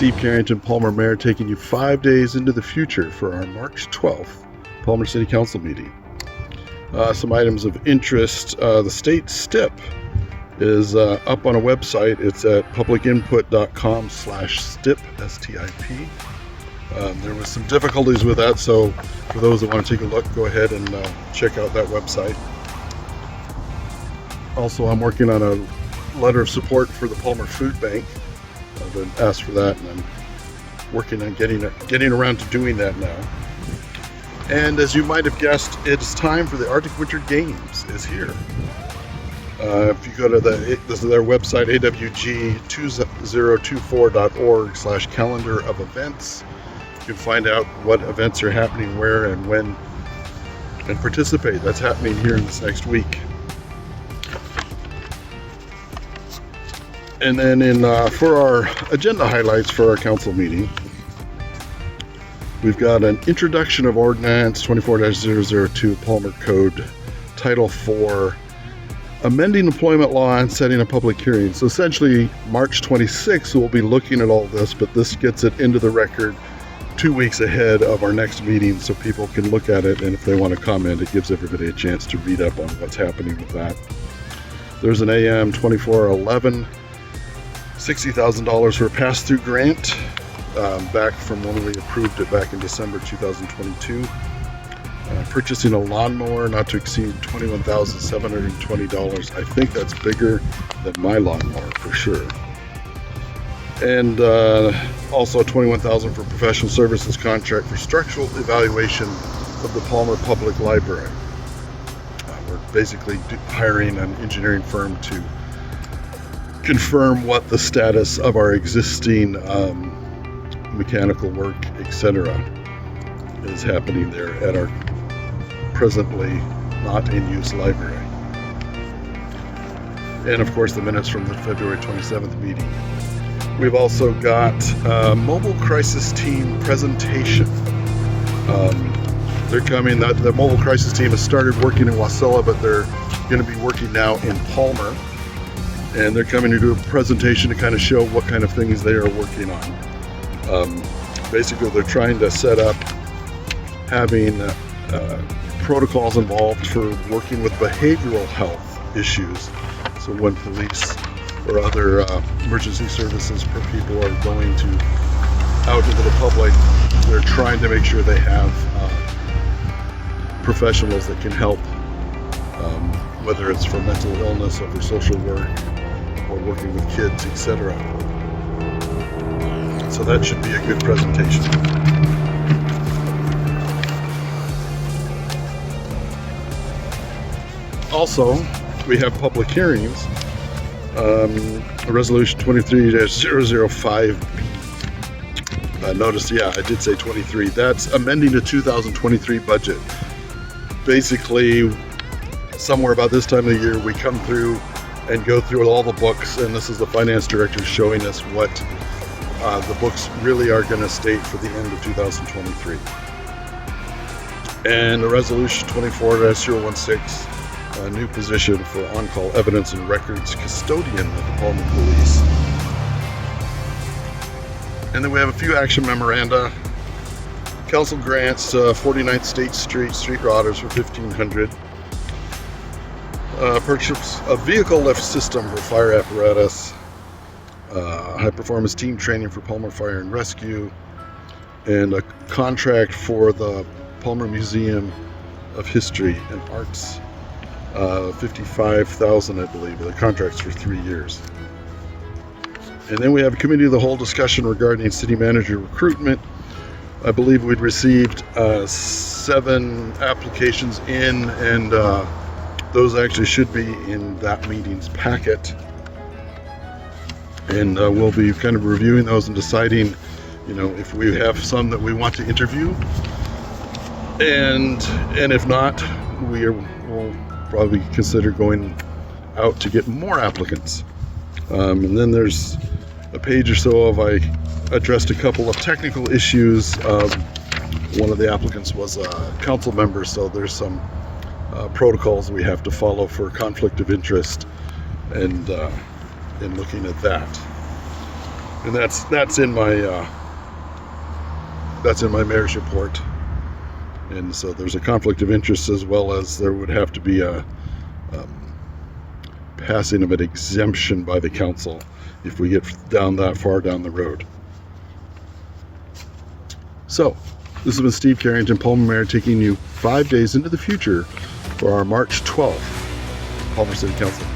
Steve Carrington, Palmer Mayor, taking you 5 days into the future for our March 12th Palmer City Council meeting. Some items of interest. The state STIP is up on a website. It's at publicinput.com/STIP, S-T-I-P. There was some difficulties with that, so for those that want to take a look, go ahead and check out that website. Also, I'm working on a letter of support for the Palmer Food Bank. I've been asked for that, and I'm working on getting around to doing that now. And as you might have guessed, it's time for the Arctic Winter Games is here. If you go to this is their website, awg2024.org/calendar of events, you can find out what events are happening where and when, and participate. That's happening here in this next week. And then for our agenda highlights for our council meeting, we've got an introduction of Ordinance 24-002 Palmer Code, Title 4, amending employment law and setting a public hearing. So essentially, March 26th, we'll be looking at all this, but this gets it into the record 2 weeks ahead of our next meeting so people can look at it, and if they want to comment, it gives everybody a chance to read up on what's happening with that. There's an AM 2411. $60,000 for a pass-through grant back from when we approved it back in December 2022. Purchasing a lawnmower not to exceed $21,720. I think that's bigger than my lawnmower for sure. And also $21,000 for professional services contract for structural evaluation of the Palmer Public Library. We're basically hiring an engineering firm to confirm what the status of our existing mechanical work, etc., is happening there at our presently not in use library. And of course the minutes from the February 27th meeting. We've also got a mobile crisis team presentation. They're coming. The mobile crisis team has started working in Wasilla, but they're going to be working now in Palmer. And they're coming to do a presentation to kind of show what kind of things they are working on. Basically, they're trying to set up having protocols involved for working with behavioral health issues. So when police or other emergency services people are going out into the public, they're trying to make sure they have professionals that can help, whether it's for mental illness or for social work, or working with kids, etc. So that should be a good presentation. Also, we have public hearings. Resolution 23-005. Notice, yeah, I did say 23. That's amending the 2023 budget. Basically, somewhere about this time of the year, we come through and go through all the books, and this is the finance director showing us what the books really are going to state for the end of 2023. And the resolution 24-016, a new position for on-call evidence and records custodian at the Palmer Police. And then we have a few action memoranda. Council grants 49th State Street street routers for $1,500. Purchase a vehicle lift system for fire apparatus, high performance team training for Palmer Fire and Rescue, and a contract for the Palmer Museum of History and Arts, $55,000, I believe. The contract's for 3 years. And then we have a committee of the whole discussion regarding city manager recruitment. I believe we'd received 7 applications in, and those actually should be in that meeting's packet. And we'll be kind of reviewing those and deciding, if we have some that we want to interview. And if not, we'll probably consider going out to get more applicants. And then there's a page or so of I addressed a couple of technical issues. One of the applicants was a council member, so there's some protocols we have to follow for conflict of interest, and in looking at that. And that's in my mayor's report. And so there's a conflict of interest, as well as there would have to be a passing of an exemption by the council if we get down that far down the road. So this has been Steve Carrington, Palmer Mayor, taking you 5 days into the future for our March 12th Palmer City Council.